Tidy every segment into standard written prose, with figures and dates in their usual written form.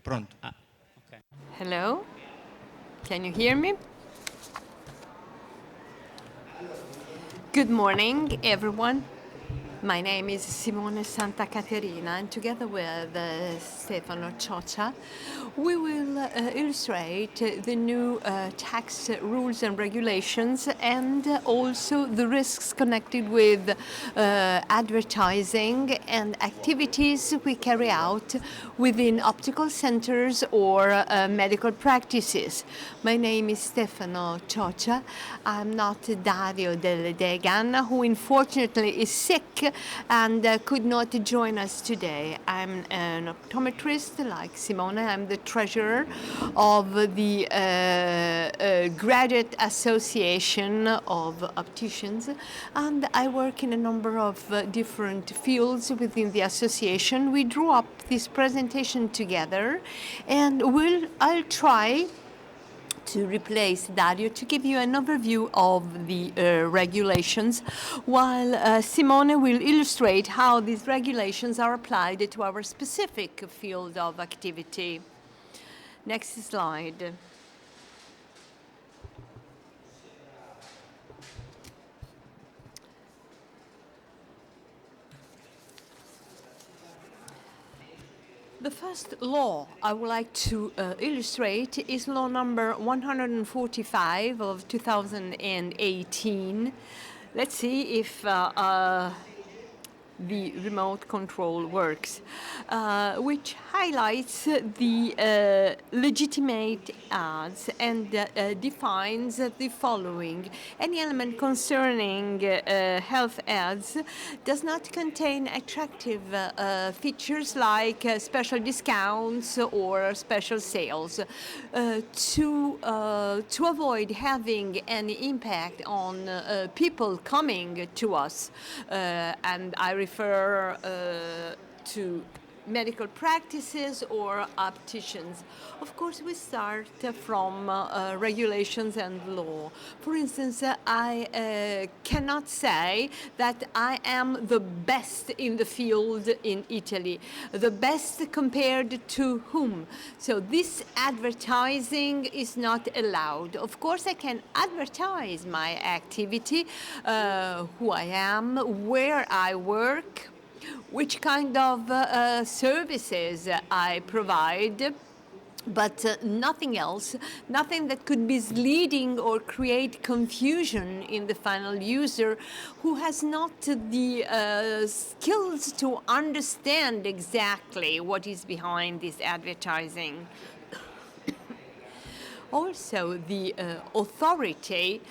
Pronto. Okay. Hello, can you hear me? Good morning, everyone. My name is Simone Santa Caterina, and together with Stefano Cioccia, we will illustrate the new tax rules and regulations and also the risks connected with advertising and activities we carry out within optical centers or medical practices. My name is Stefano Cioccia. I'm not Dario Del Degan, who unfortunately is sick and could not join us today. I'm an optometrist like Simone. I'm the treasurer of the Graduate Association of Opticians, and I work in a number of different fields within the association. We drew up this presentation together, and I'll try to replace Dario to give you an overview of the regulations, while Simone will illustrate how these regulations are applied to our specific field of activity. Next slide. The first law I would like to illustrate is law number 145 of 2018. Let's see if the remote control works, which highlights the legitimate ads and defines the following. Any element concerning health ads does not contain attractive features like special discounts or special sales. To avoid having any impact on people coming to us, and I refer to medical practices or opticians. Of course, we start from regulations and law. For instance, I cannot say that I am the best in the field in Italy. The best compared to whom? So this advertising is not allowed. Of course, I can advertise my activity, who I am, where I work, which kind of services I provide, but nothing else, nothing that could be misleading or create confusion in the final user who has not the skills to understand exactly what is behind this advertising. Also, the authority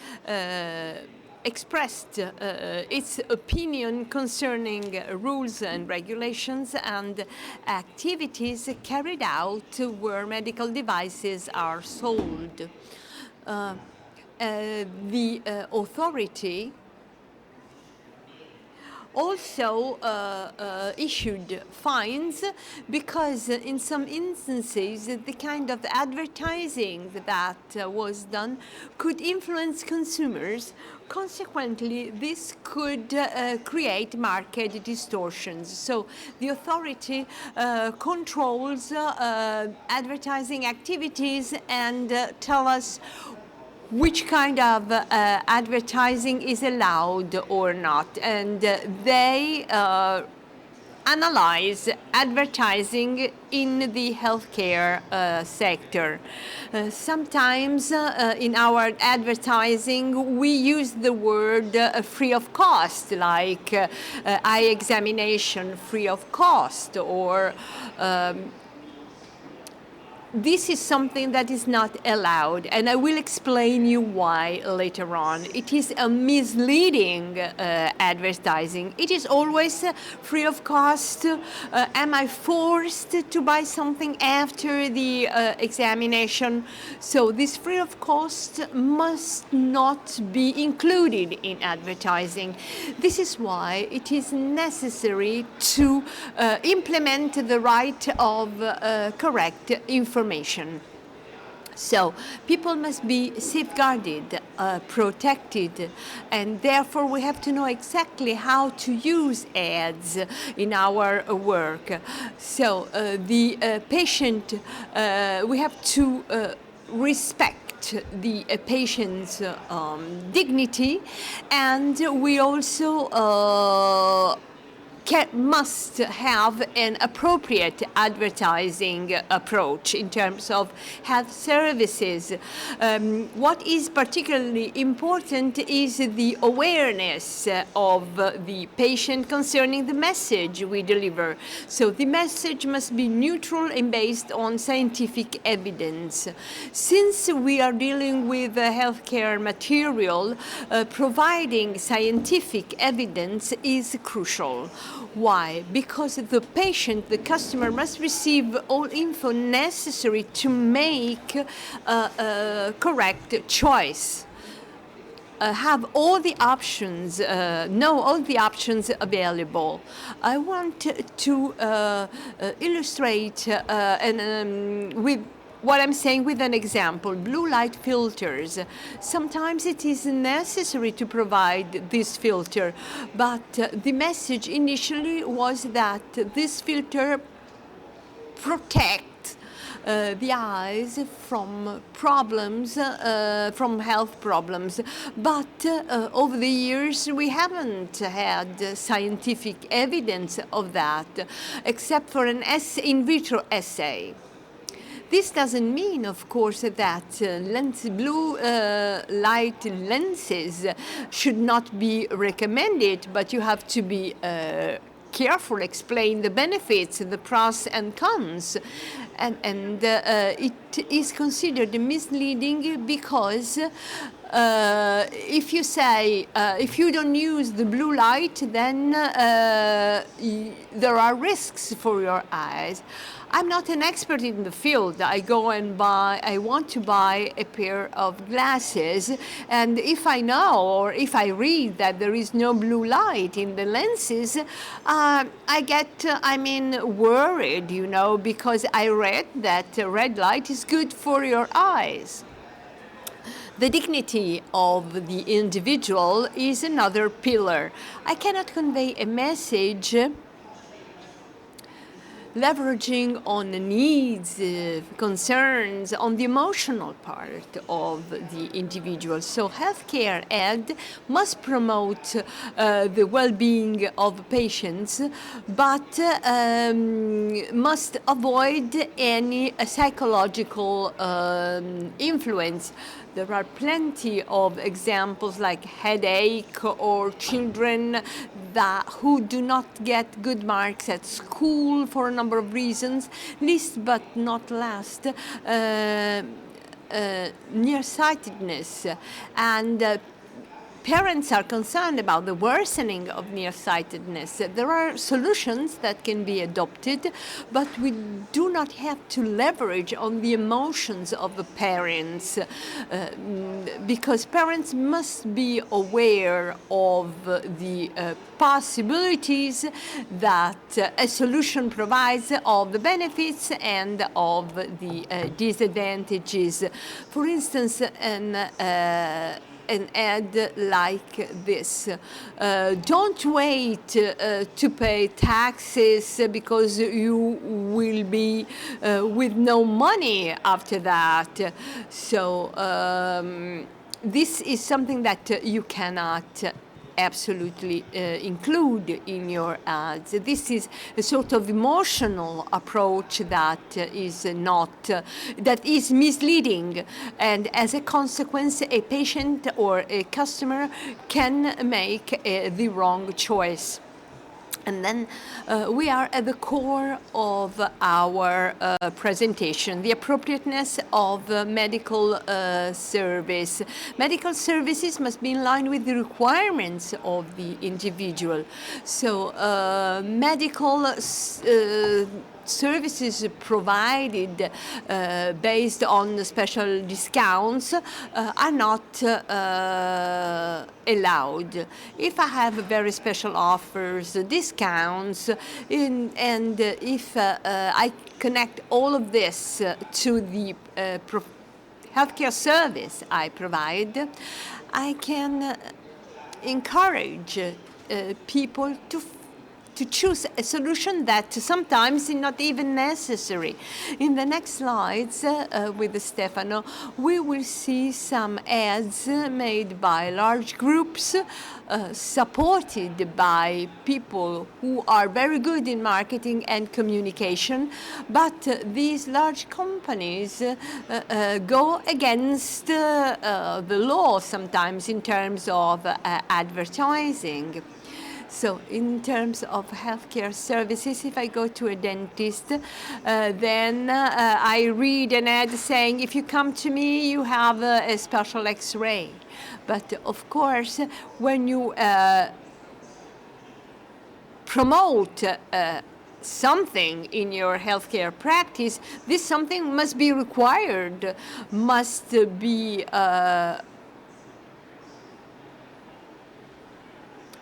expressed its opinion concerning rules and regulations and activities carried out where medical devices are sold. The authority also issued fines because in some instances the kind of advertising that was done could influence consumers. Consequently, this could create market distortions. So the authority controls advertising activities and tell us which kind of advertising is allowed or not. And they analyze advertising in the healthcare sector. Sometimes in our advertising we use the word free of cost, like eye examination free of cost, or this is something that is not allowed, and I will explain you why later on. It is a misleading advertising. It is always free of cost. Am I forced to buy something after the examination? So this free of cost must not be included in advertising. This is why it is necessary to implement the right of correct information. So people must be safeguarded, protected, and therefore we have to know exactly how to use ads in our work. So the patient, we have to respect the patient's dignity, and we also must have an appropriate advertising approach in terms of health services. What is particularly important is the awareness of the patient concerning the message we deliver. So the message must be neutral and based on scientific evidence. Since we are dealing with healthcare material, providing scientific evidence is crucial. Why? Because the patient, the customer, must receive all info necessary to make a correct choice. Have all the options, know all the options available. I want to illustrate with what I'm saying with an example. Blue light filters. Sometimes it is necessary to provide this filter, but the message initially was that this filter protects the eyes from problems, from health problems. But over the years, we haven't had scientific evidence of that, except for an in vitro assay. This doesn't mean, of course, that blue light lenses should not be recommended, but you have to be careful, explain the benefits, the pros and cons. And it is considered misleading because if you say, if you don't use the blue light, then there are risks for your eyes. I'm not an expert in the field. I want to buy a pair of glasses, and if I know or if I read that there is no blue light in the lenses, I'm worried, because I read that red light is good for your eyes. The dignity of the individual is another pillar. I cannot convey a message leveraging on the needs, concerns, on the emotional part of the individual. So healthcare ad must promote the well-being of patients, but must avoid any psychological influence. There are plenty of examples like headache or children who do not get good marks at school for a number of reasons, least but not last, nearsightedness. And parents are concerned about the worsening of nearsightedness. There are solutions that can be adopted, but we do not have to leverage on the emotions of the parents, because parents must be aware of the possibilities that a solution provides, of the benefits and of the disadvantages. For instance, an ad like this. Don't wait to pay taxes because you will be with no money after that. So this is something that you cannot absolutely include in your ads. This is a sort of emotional approach that is misleading, and as a consequence, a patient or a customer can make the wrong choice. And then we are at the core of our presentation, the appropriateness of medical service. Medical services must be in line with the requirements of the individual. So medical services provided based on special discounts are not allowed. If I have very special offers, discounts, and if I connect all of this to the healthcare service I provide, I can encourage people to choose a solution that sometimes is not even necessary. In the next slides with Stefano, we will see some ads made by large groups supported by people who are very good in marketing and communication, but these large companies go against the law sometimes in terms of advertising. So in terms of healthcare services, if I go to a dentist, then I read an ad saying, if you come to me, you have a special X-ray. But of course, when you promote something in your healthcare practice, this something must be required, must be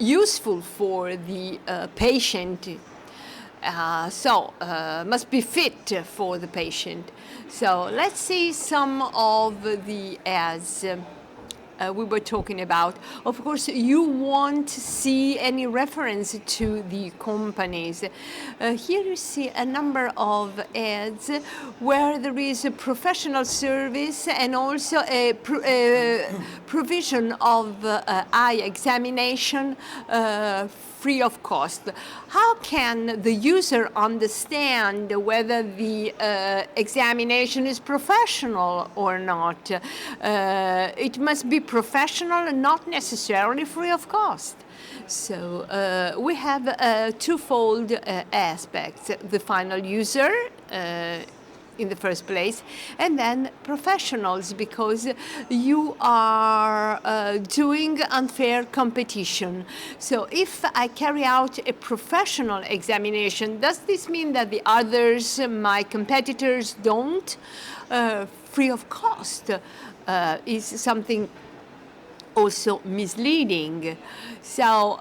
useful for the patient, must be fit for the patient. So let's see some of the ads we were talking about. Of course, you won't see any reference to the companies. Here you see a number of ads where there is a professional service and also a provision of eye examination free of cost. How can the user understand whether the examination is professional or not? It must be professional and not necessarily free of cost. So we have twofold aspects: the final user in the first place, and then professionals, because you are doing unfair competition. So if I carry out a professional examination, does this mean that the others, my competitors, don't? Free of cost is something also misleading. So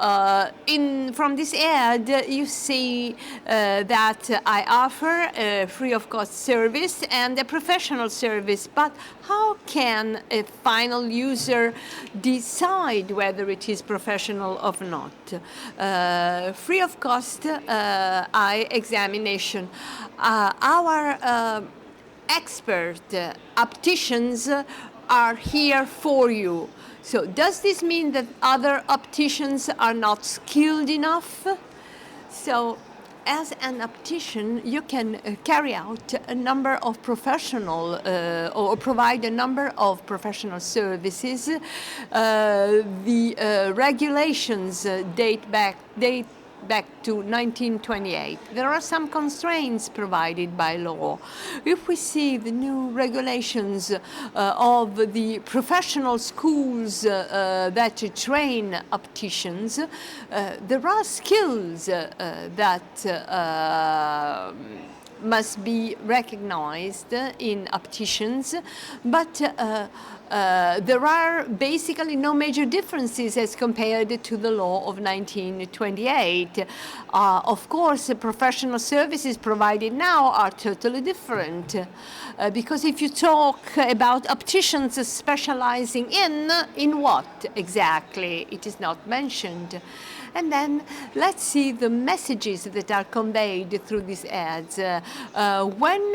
from this ad, you see that I offer a free of cost service and a professional service, but how can a final user decide whether it is professional or not? Free of cost eye examination. Our expert opticians are here for you. So does this mean that other opticians are not skilled enough? So as an optician, you can carry out a number of professional or provide a number of professional services. The regulations date back to 1928. There are some constraints provided by law. If we see the new regulations of the professional schools that train opticians, there are skills that must be recognized in opticians, but there are basically no major differences as compared to the law of 1928. Of course, the professional services provided now are totally different, because if you talk about opticians specializing in what exactly, it is not mentioned. And then let's see the messages that are conveyed through these ads. When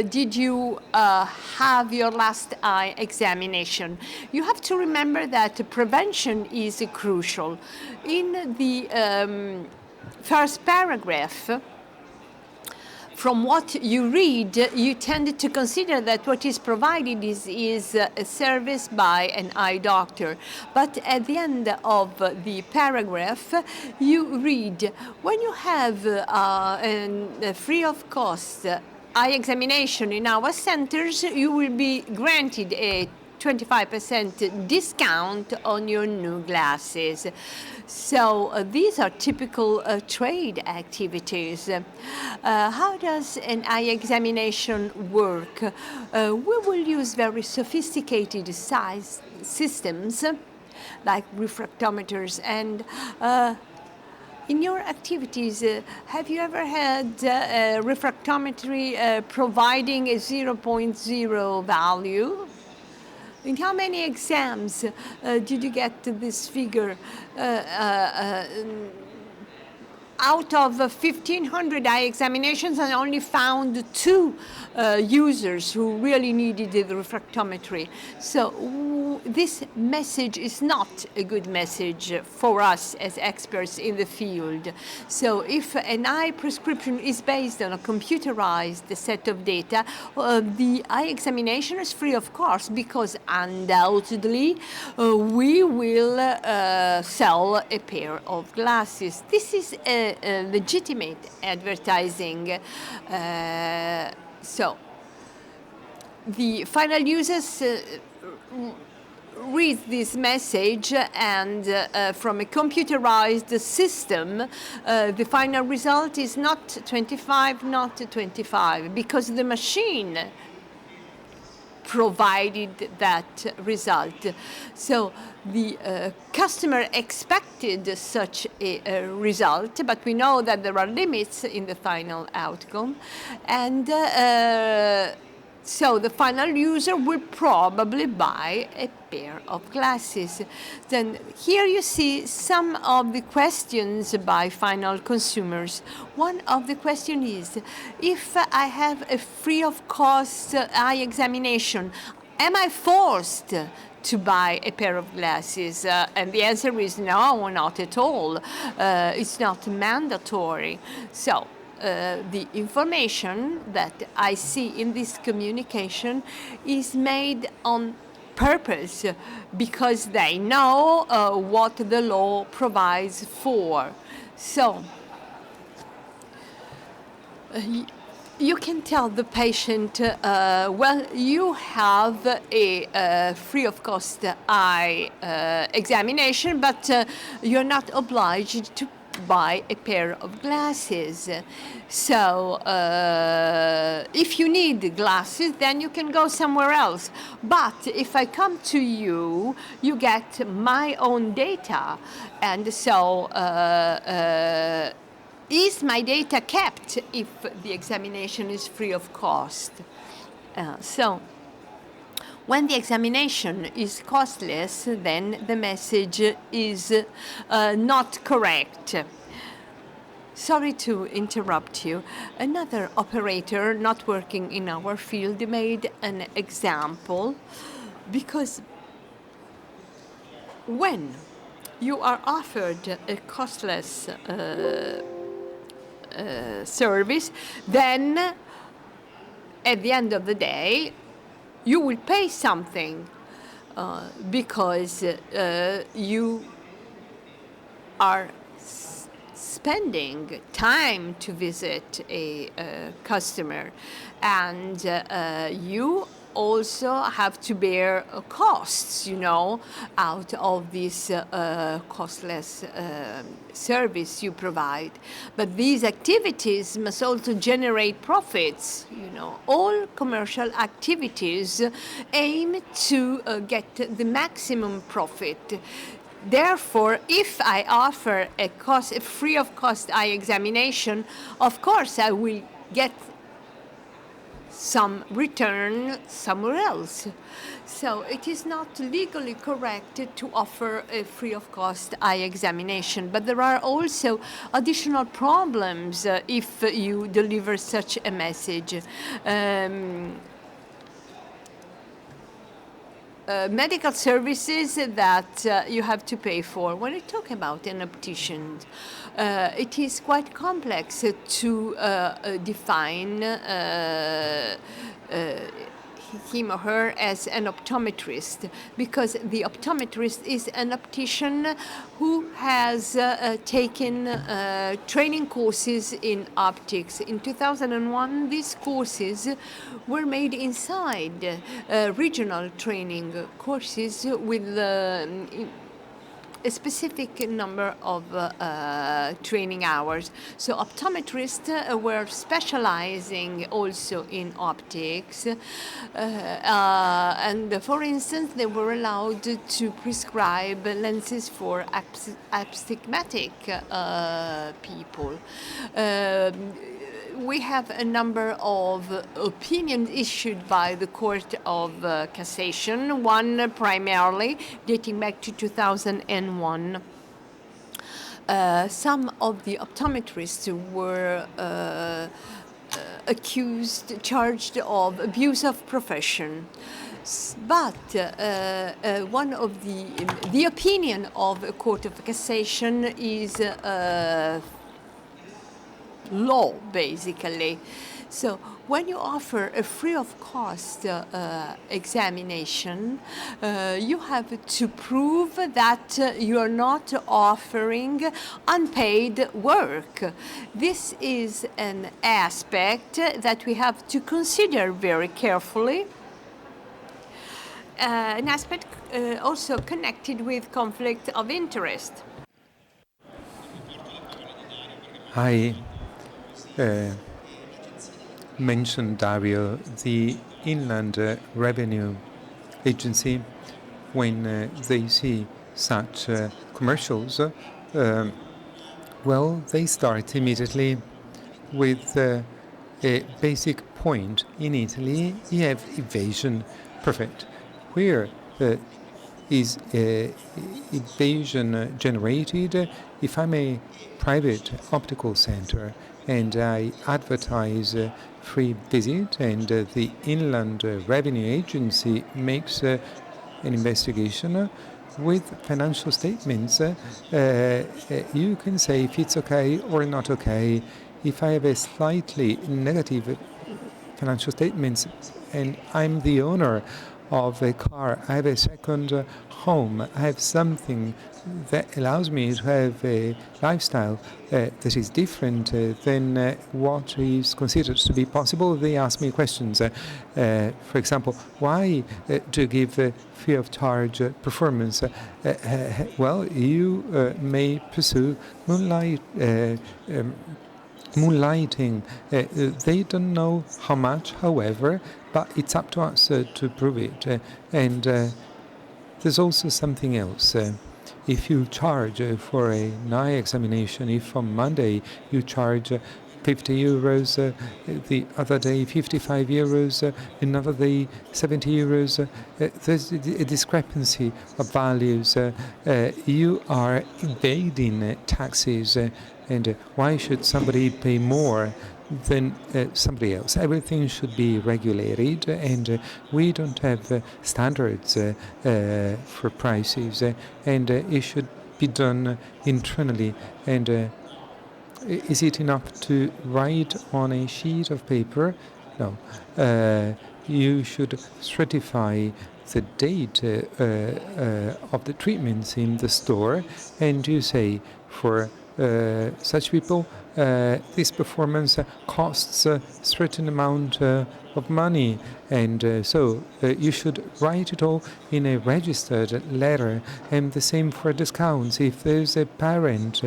did you have your last eye examination? You have to remember that prevention is crucial. In the first paragraph, from what you read, you tend to consider that what is provided is a service by an eye doctor. But at the end of the paragraph, you read, when you have a free of cost eye examination in our centers, you will be granted a 25% discount on your new glasses. So these are typical trade activities. How does an eye examination work? We will use very sophisticated size systems like refractometers, and in your activities, have you ever had refractometry providing a 0.0 value? In how many exams did you get this figure? Out of 1,500 eye examinations, I only found 2 users who really needed the refractometry. So this message is not a good message for us as experts in the field. So if an eye prescription is based on a computerized set of data, the eye examination is free of cost, because undoubtedly we will sell a pair of glasses. This is a legitimate advertising. So the final users read this message, and from a computerized system, the final result is not 25, not 25, because the machine provided that result. So the customer expected such a result, but we know that there are limits in the final outcome, and so the final user will probably buy a pair of glasses. Then here you see some of the questions by final consumers. One of the questions is, if I have a free of cost eye examination, am I forced to buy a pair of glasses? And the answer is no, not at all. It's not mandatory. So the information that I see in this communication is made on purpose, because they know what the law provides for. So you can tell the patient, well, you have a free of cost eye examination, but you're not obliged to buy a pair of glasses. So if you need glasses, then you can go somewhere else. But if I come to you, you get my own data. And so is my data kept if the examination is free of cost? So when the examination is costless, then the message is not correct. Sorry to interrupt you. Another operator not working in our field made an example, because when you are offered a costless service, then at the end of the day, you will pay something because you are spending time to visit a customer, and you also have to bear costs, out of this costless service you provide. But these activities must also generate profits. All commercial activities aim to get the maximum profit. Therefore, if I offer a free of cost eye examination, of course I will get some return somewhere else. So it is not legally correct to offer a free of cost eye examination, but there are also additional problems if you deliver such a message. Medical services that you have to pay for. When we talk about an optician, it is quite complex to define him or her as an optometrist, because the optometrist is an optician who has taken training courses in optics. In 2001, these courses were made inside regional training courses with a specific number of training hours. So optometrists were specializing also in optics, and for instance, they were allowed to prescribe lenses for astigmatic people. we have a number of opinions issued by the Court of Cassation, one primarily dating back to 2001. Some of the optometrists were charged of abuse of profession. But one of the opinion of a Court of Cassation is law, basically. So when you offer a free of cost examination, you have to prove that you are not offering unpaid work. This is an aspect that we have to consider very carefully. An aspect also connected with conflict of interest. I mentioned, Dario, the Inland Revenue Agency, when they see such commercials, well, they start immediately with a basic point. In Italy, you have evasion. Perfect. Where is evasion generated? If I'm a private optical center and I advertise free visit, and the Inland Revenue Agency makes an investigation with financial statements, you can say if it's okay or not okay. If I have a slightly negative financial statements and I'm the owner of a car, I have a second home, I have something that allows me to have a lifestyle that is different than what is considered to be possible, they ask me questions. For example, why do you give free of charge performance? Well, you may pursue moonlighting. They don't know how much, however, but it's up to us to prove it. And there's also something else. If you charge for an eye examination, if on Monday you charge 50 euros, the other day 55 euros, another day 70 euros, there's a discrepancy of values. You are evading taxes, and why should somebody pay more than somebody else? Everything should be regulated, and we don't have standards for prices, and it should be done internally. And is it enough to write on a sheet of paper? No. You should certify the date of the treatments in the store, and you say, for such people, this performance costs a certain amount of money, and so you should write it all in a registered letter. And the same for discounts. If there's a parent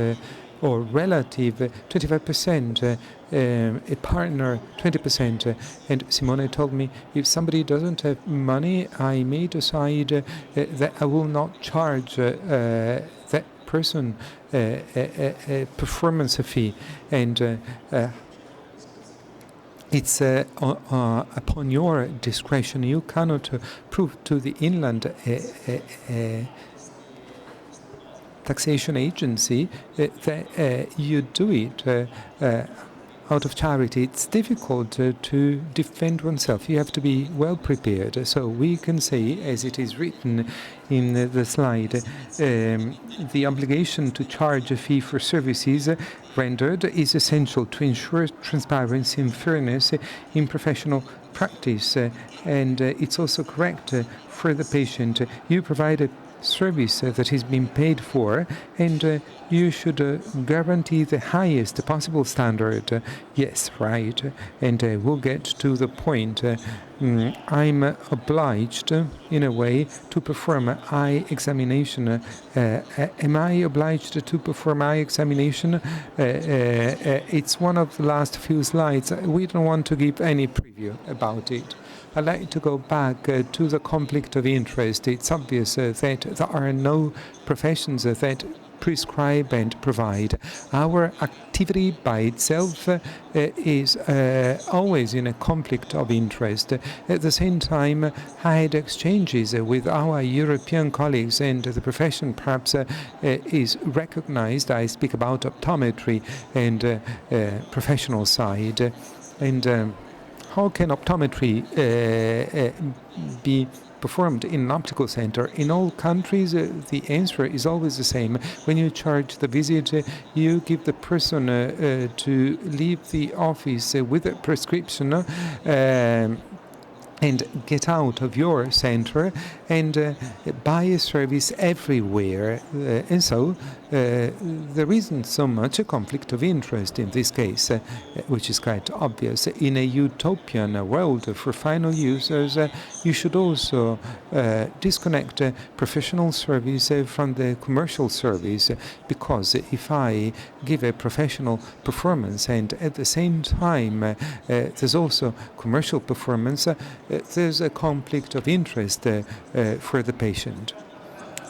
or relative, 25%, a partner, 20%. And Simone told me, if somebody doesn't have money, I may decide that I will not charge that person a performance fee. And it's upon your discretion. You cannot prove to the Inland Taxation Agency that you do it out of charity. It's difficult to defend oneself. You have to be well prepared. So we can say, as it is written in the slide, the obligation to charge a fee for services rendered is essential to ensure transparency and fairness in professional practice. And it's also correct for the patient. You provide a service that is being paid for, and you should guarantee the highest possible standard. Yes, right. And we'll get to the point. I'm obliged, in a way, to perform eye examination. Am I obliged to perform eye examination? It's one of the last few slides. We don't want to give any preview about it. I'd like to go back to the conflict of interest. It's obvious that there are no professions that prescribe and provide. Our activity by itself is always in a conflict of interest. At the same time, I had exchanges with our European colleagues, and the profession perhaps is recognized. I speak about optometry and professional side. And how can optometry be performed in an optical center? In all countries, the answer is always the same. When you charge the visit, you give the person to leave the office with a prescription and get out of your center and buy a service everywhere. And so there isn't so much a conflict of interest in this case, which is quite obvious. In a utopian world for final users, you should also disconnect professional service from the commercial service, because if I give a professional performance and at the same time there's also commercial performance, there's a conflict of interest for the patient.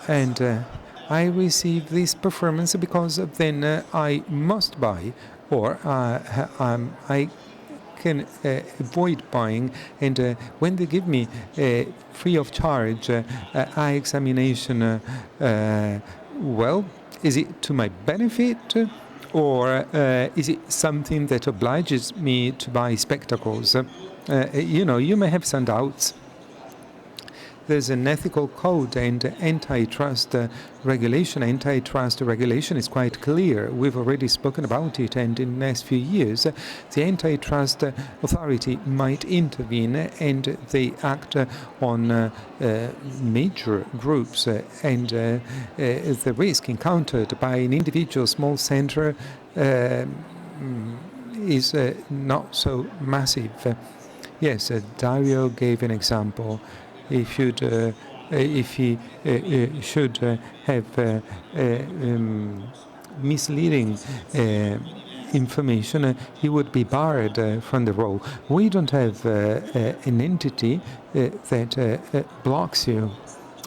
And I receive this performance because then I must buy, or I can avoid buying. And when they give me free of charge eye examination, well, is it to my benefit? Or is it something that obliges me to buy spectacles? You may have some doubts. There's an ethical code and antitrust regulation. Antitrust regulation is quite clear. We've already spoken about it, and in the next few years, the antitrust authority might intervene, and they act on major groups, and the risk encountered by an individual small center is not so massive. Yes, Dario gave an example. If he should have misleading information, he would be barred from the role. We don't have an entity that blocks you.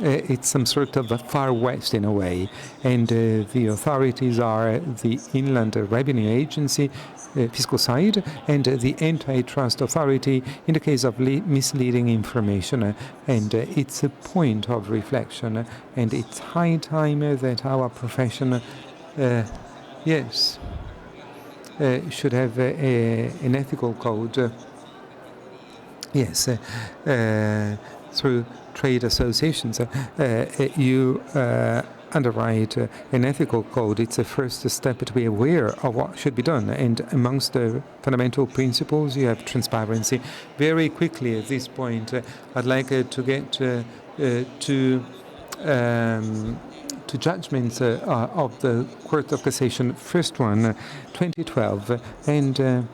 It's some sort of a far west in a way, and the authorities are the Inland Revenue Agency, fiscal side, and the antitrust authority in the case of misleading information. And it's a point of reflection, and it's high time that our profession, should have an ethical code. Yes, through trade associations, you underwrite an ethical code. It's a first step to be aware of what should be done. And amongst the fundamental principles, you have transparency. Very quickly at this point, I'd like to get to judgments of the Court of Cassation. First one, 2012, and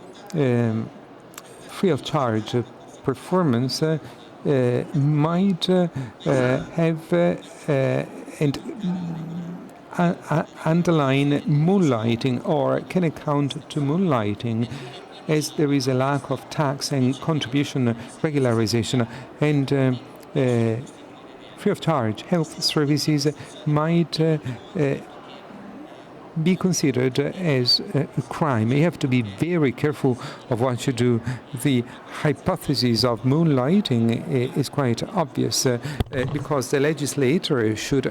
free of charge performance might have and underline moonlighting, or can account to moonlighting, as there is a lack of tax and contribution regularization, and free of charge health services might be considered as a crime. You have to be very careful of what you do. The hypothesis of moonlighting is quite obvious, because the legislator should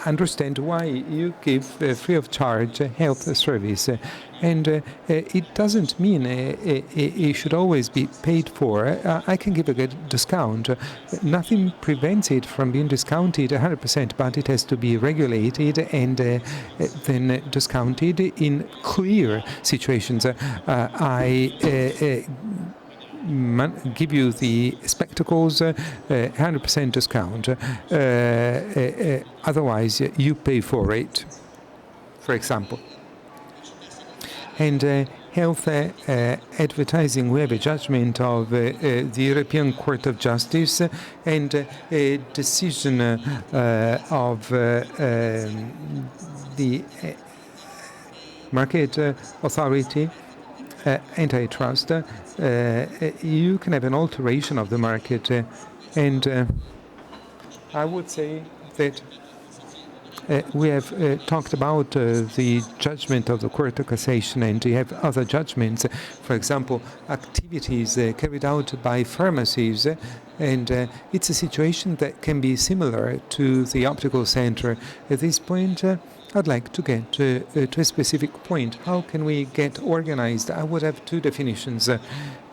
understand why you give free of charge health service. And it doesn't mean it should always be paid for. I can give a good discount. Nothing prevents it from being discounted 100%, but it has to be regulated and then discounted in clear situations. I give you the spectacles, 100% discount. Otherwise, you pay for it, for example. And health advertising, we have a judgment of the European Court of Justice and a decision of the Market Authority, antitrust. You can have an alteration of the market, and I would say that We have talked about the judgment of the Court of Cassation, and you have other judgments, for example, activities carried out by pharmacies, and it's a situation that can be similar to the optical center. At this point, I'd like to get to a specific point. How can we get organized? I would have two definitions.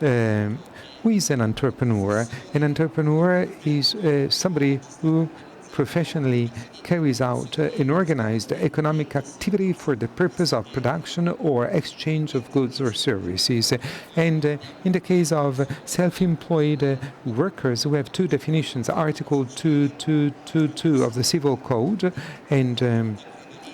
Who is an entrepreneur? An entrepreneur is somebody who professionally carries out an organized economic activity for the purpose of production or exchange of goods or services. And in the case of self-employed workers, we have two definitions. Article 2222 of the Civil Code, and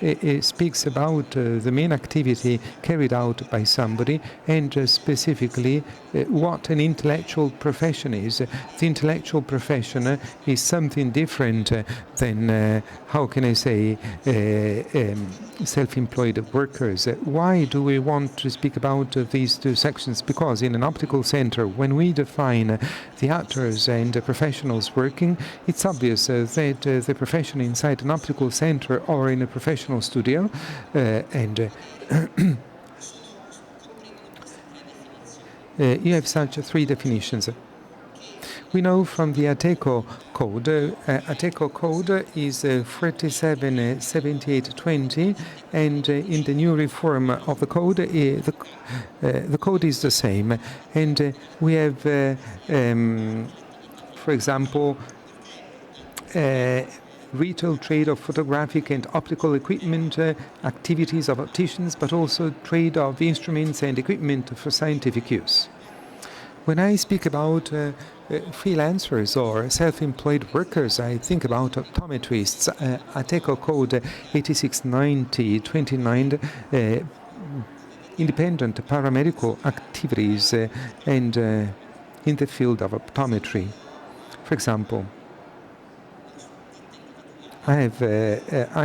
it speaks about the main activity carried out by somebody, and specifically what an intellectual profession is. The intellectual profession is something different than, how can I say, self-employed workers. Why do we want to speak about these two sections? Because in an optical center, when we define the actors and the professionals working, it's obvious that the profession inside an optical center or in a professional studio and you have such three definitions. We know from the ATECO code, ATECO code is 477820, and in the new reform of the code, the code is the same. And we have, for example, retail trade of photographic and optical equipment, activities of opticians, but also trade of instruments and equipment for scientific use. When I speak about freelancers or self-employed workers, I think about optometrists. ATECO code 8690-29, independent paramedical activities and in the field of optometry. For example, I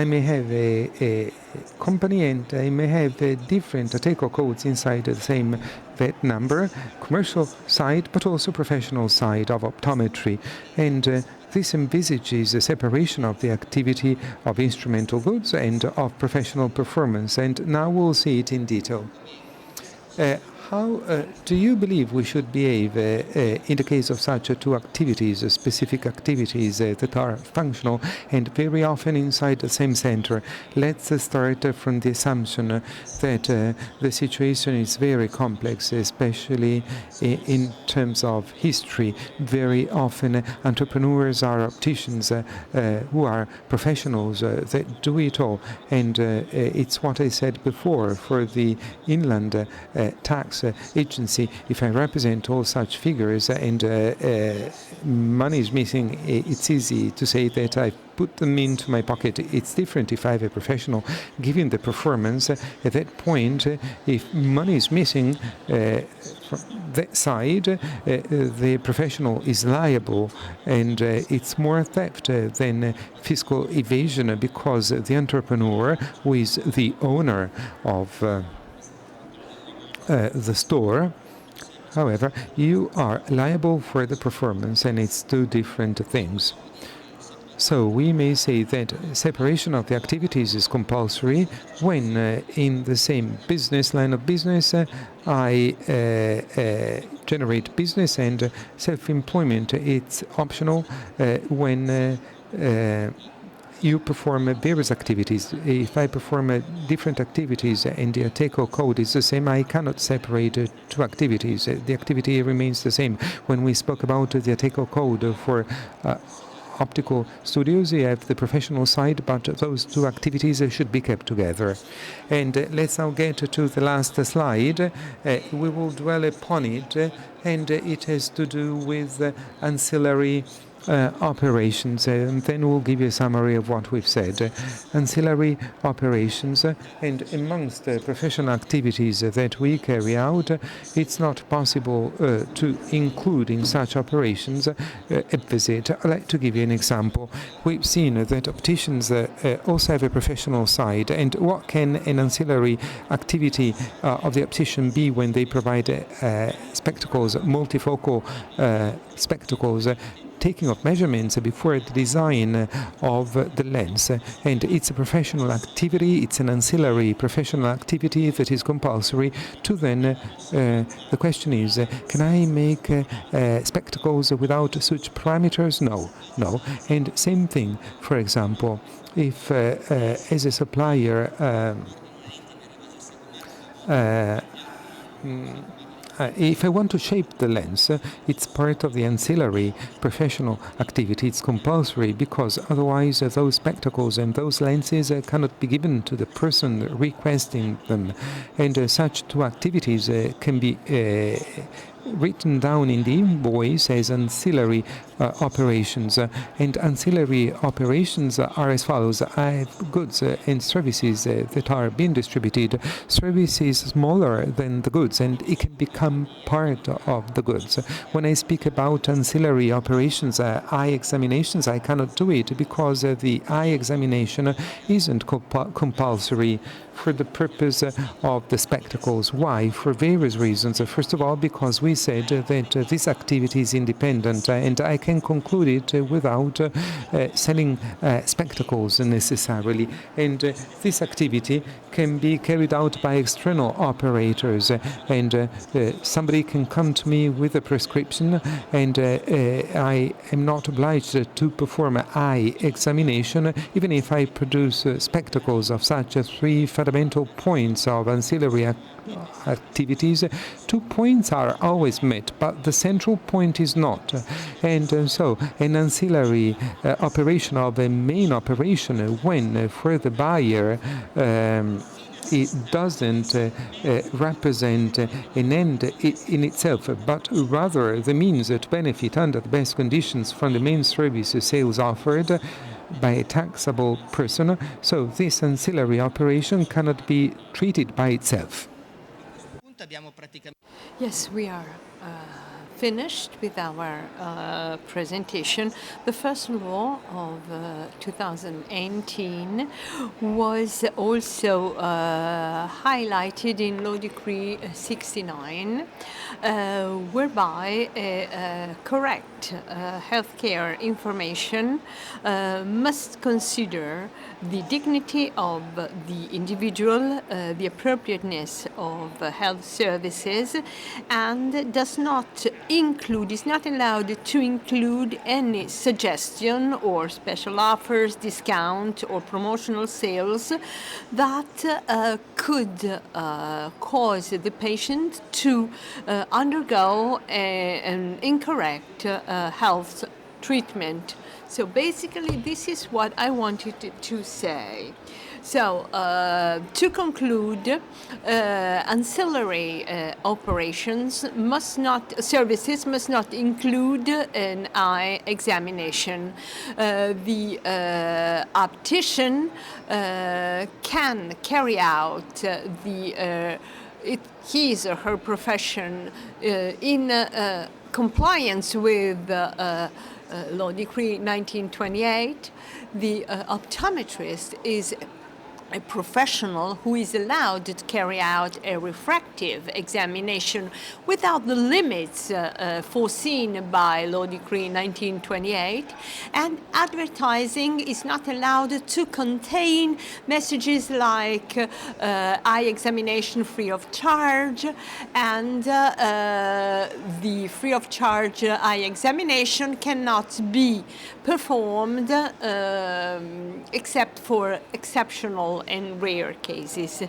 may have a company, and I may have different ATECO codes inside the same VET number, commercial side, but also professional side of optometry. And this envisages a separation of the activity of instrumental goods and of professional performance. And now we'll see it in detail. How do you believe we should behave in the case of such two activities, specific activities that are functional and very often inside the same center? Let's start from the assumption that the situation is very complex, especially in terms of history. Very often entrepreneurs are opticians who are professionals that do it all. And it's what I said before for the inland tax agency. If I represent all such figures and money is missing, it's easy to say that I put them into my pocket. It's different if I have a professional giving the performance. At that point, if money is missing from that side, the professional is liable, and it's more theft than fiscal evasion, because the entrepreneur, who is the owner of the store, however, you are liable for the performance, and it's two different things. So we may say that separation of the activities is compulsory when in the same business line of business I generate business, and self-employment, it's optional when you perform various activities. If I perform different activities and the ATECO code is the same, I cannot separate two activities. The activity remains the same. When we spoke about the ATECO code for optical studios, you have the professional side, but those two activities should be kept together. And let's now get to the last slide. We will dwell upon it, and it has to do with ancillary operations, and then we'll give you a summary of what we've said. Ancillary operations, and amongst the professional activities that we carry out, it's not possible to include in such operations a visit. I'd like to give you an example. We've seen that opticians also have a professional side, and what can an ancillary activity of the optician be when they provide spectacles, multifocal spectacles? taking of measurements before the design of the lens. And it's a professional activity, it's an ancillary professional activity that is compulsory to then, the question is, can I make spectacles without such parameters? No. And same thing, for example, if as a supplier if I want to shape the lens, it's part of the ancillary professional activity. It's compulsory because otherwise those spectacles and those lenses cannot be given to the person requesting them. And such two activities can be written down in the invoice as ancillary operations. And ancillary operations are as follows. I have goods and services that are being distributed. Service is smaller than the goods and it can become part of the goods. When I speak about ancillary operations, eye examinations, I cannot do it because the eye examination isn't compulsory for the purpose of the spectacles. Why? For various reasons. First of all, because we said that this activity is independent and I can conclude it without selling spectacles necessarily. And this activity can be carried out by external operators and somebody can come to me with a prescription and I am not obliged to perform an eye examination even if I produce spectacles of such 3 fundamental points of ancillary activities. 2 points are always met, but the central point is not. And so an ancillary operation of a main operation when for the buyer it doesn't represent an end in itself, but rather the means to benefit under the best conditions from the main service sales offered by a taxable person. So this ancillary operation cannot be treated by itself. Yes, we are finished with our presentation. The first law of 2018 was also highlighted in Law Decree 69, whereby correct healthcare information must consider the dignity of the individual, the appropriateness of health services, and does not include, is not allowed to include any suggestion or special offers, discount or promotional sales that could cause the patient to undergo an incorrect health treatment. So basically, this is what I wanted to say. So, to conclude, ancillary operations services must not include an eye examination. The optician can carry out his or her profession in compliance with Law Decree 1928. The optometrist is a professional who is allowed to carry out a refractive examination without the limits foreseen by Law Decree 1928, and advertising is not allowed to contain messages like eye examination free of charge, and the free of charge eye examination cannot be performed except for exceptional and rare cases.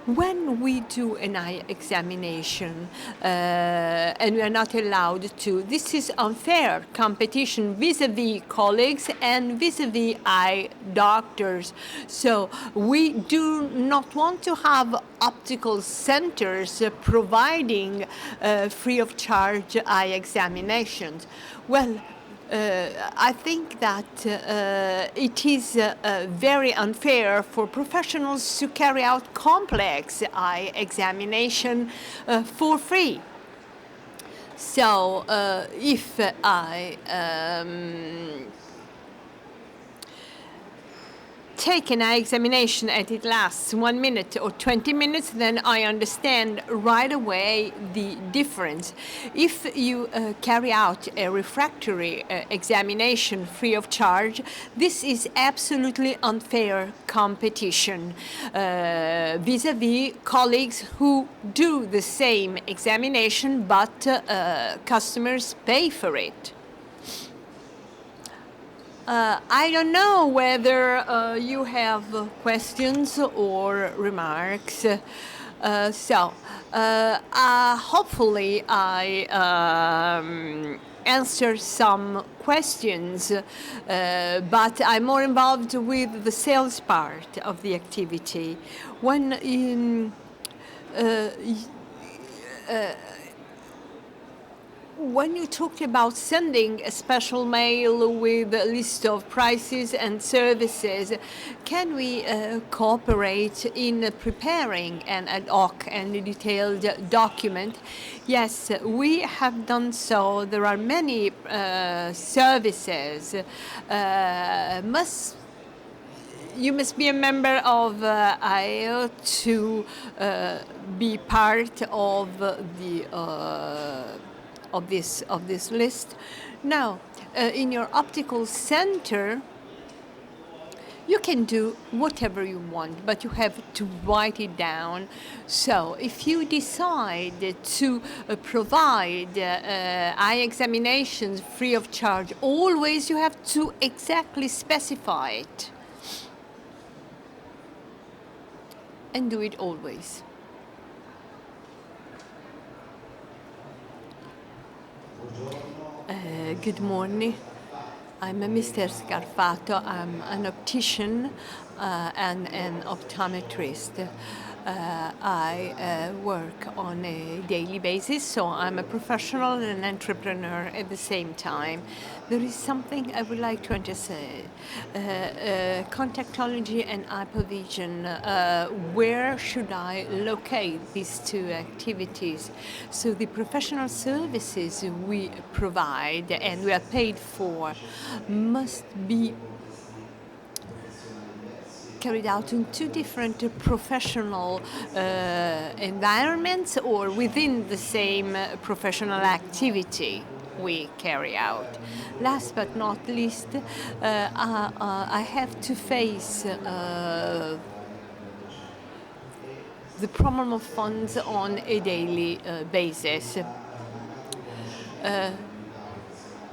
When we do an eye examination and we are not allowed to, this is unfair competition vis-a-vis colleagues and vis-a-vis eye doctors. So we do not want to have optical centers providing free of charge eye examinations. Well, I think that it is very unfair for professionals to carry out complex eye examination for free. So if take an eye examination and it lasts 1 minute or 20 minutes, then I understand right away the difference. If you carry out a refractory examination free of charge, this is absolutely unfair competition vis-à-vis colleagues who do the same examination, but customers pay for it. I don't know whether you have questions or remarks. Hopefully I answer some questions, but I'm more involved with the sales part of the activity. When you talked about sending a special mail with a list of prices and services, can we cooperate in preparing an ad hoc and detailed document? Yes, we have done so. There are many services. You must be a member of IO to be part of the of this list. Now, in your optical center, you can do whatever you want, but you have to write it down. So if you decide to provide eye examinations free of charge, always you have to exactly specify it. And do it always. Good morning. I'm Mr. Scarfato. I'm an optician and an optometrist. I work on a daily basis, so I'm a professional and an entrepreneur at the same time. There is something I would like to say. Contactology and hypervision, where should I locate these two activities? So the professional services we provide and we are paid for must be carried out in two different professional environments or within the same professional activity we carry out. Last but not least, I have to face the problem of funds on a daily basis.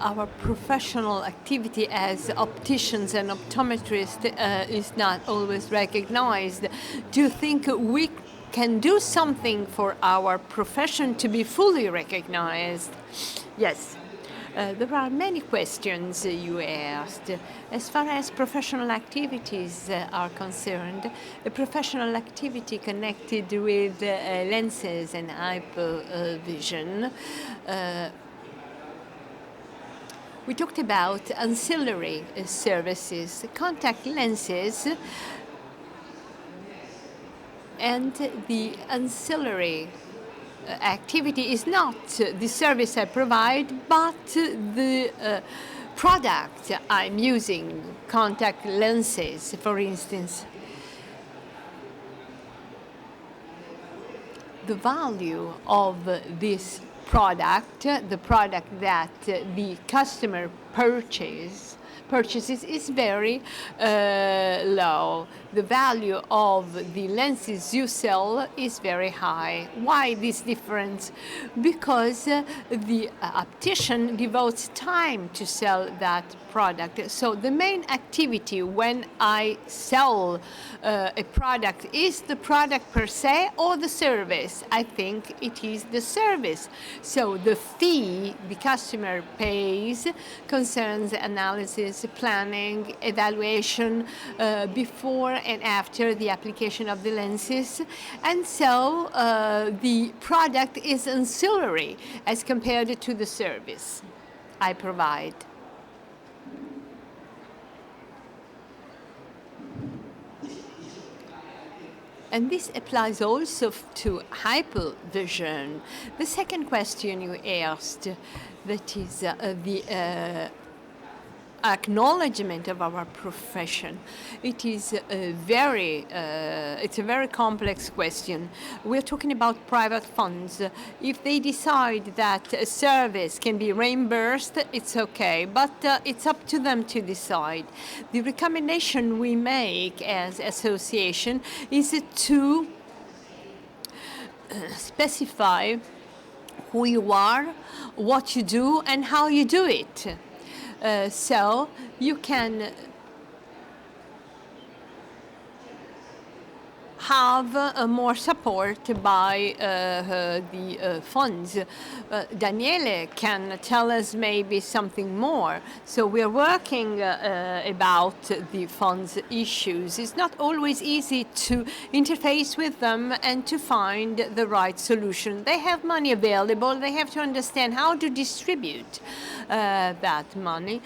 Our professional activity as opticians and optometrists is not always recognized. Do you think we can do something for our profession to be fully recognized? Yes. There are many questions you asked. As far as professional activities are concerned, a professional activity connected with lenses and hypervision. We talked about ancillary services, contact lenses, and the ancillary activity is not the service I provide, but the product I'm using, contact lenses, for instance. The value of this product, the product that the customer purchases is very low. The value of the lenses you sell is very high. Why this difference? Because the optician devotes time to sell that product. So the main activity when I sell a product is the product per se or the service. I think it is the service. So the fee the customer pays concerns analysis, planning, evaluation before and after the application of the lenses. And so the product is ancillary as compared to the service I provide. And this applies also to hypervision. The second question you asked, that is the acknowledgement of our profession. It is it's a very complex question. We're talking about private funds. If they decide that a service can be reimbursed, it's okay, but it's up to them to decide. The recommendation we make as association is to specify who you are, what you do, and how you do it. So you can have more support by the funds. Daniele can tell us maybe something more. So we are working about the funds issues. It's not always easy to interface with them and to find the right solution. They have money available. They have to understand how to distribute that money.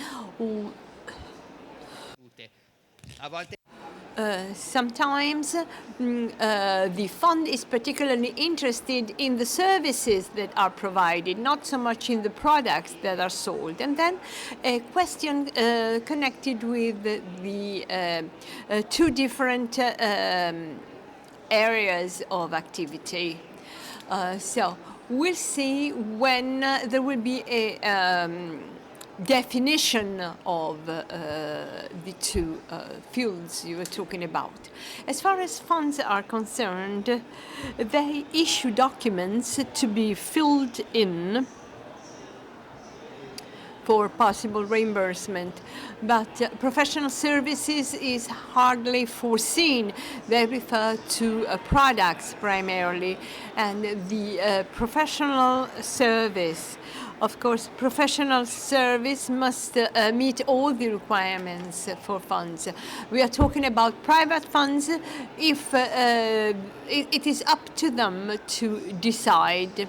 Sometimes the fund is particularly interested in the services that are provided, not so much in the products that are sold. And then a question connected with the two different areas of activity. So we'll see when there will be a definition of the two fields you were talking about. As far as funds are concerned, they issue documents to be filled in for possible reimbursement, but professional services is hardly foreseen. They refer to products primarily, and the professional service, of course, professional service must meet all the requirements for funds. We are talking about private funds if it is up to them to decide,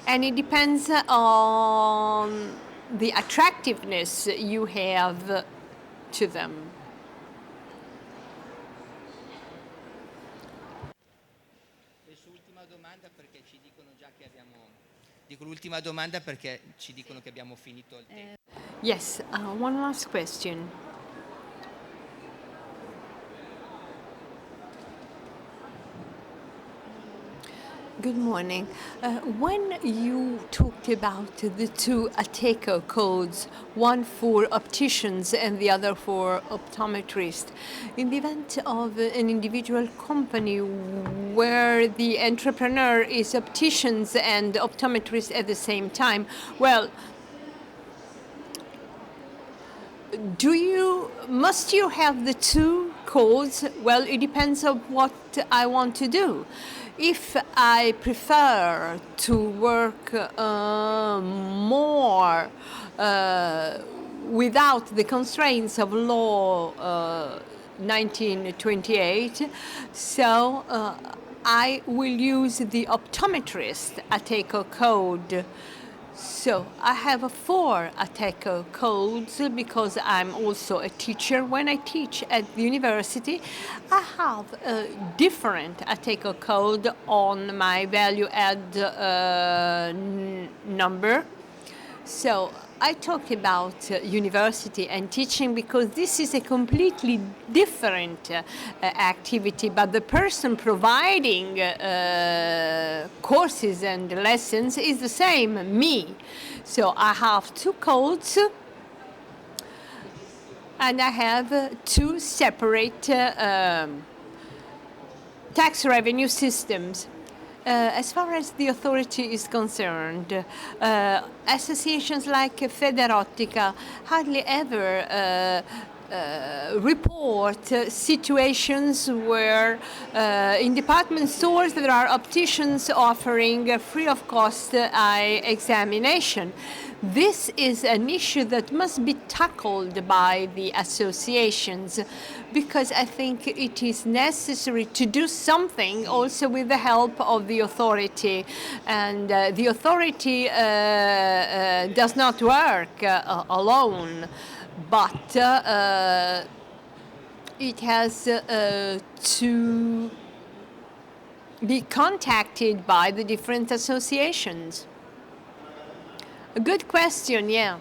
and it depends on the attractiveness you have to them. Dico l'ultima domanda perché ci dicono che abbiamo finito il tempo. Yes, one last question. Good morning. When you talked about the two ATECO codes, one for opticians and the other for optometrists, in the event of an individual company where the entrepreneur is opticians and optometrists at the same time, well, must you have the two codes? Well, it depends on what I want to do. If I prefer to work more without the constraints of law 1928, so I will use the optometrist ATECO code. So I have 4 ATECO codes because I'm also a teacher. When I teach at the university, I have a different ATECO code on my value add number. So I talk about university and teaching because this is a completely different activity, but the person providing courses and lessons is the same, me. So I have 2 codes and I have 2 separate tax revenue systems. As far as the authority is concerned, associations like Federottica hardly ever report situations where in department stores there are opticians offering free of cost eye examination. This is an issue that must be tackled by the associations because I think it is necessary to do something also with the help of the authority. And the authority does not work alone, but it has to be contacted by the different associations. A good question, yeah.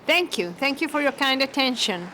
Thank you. Thank you for your kind attention.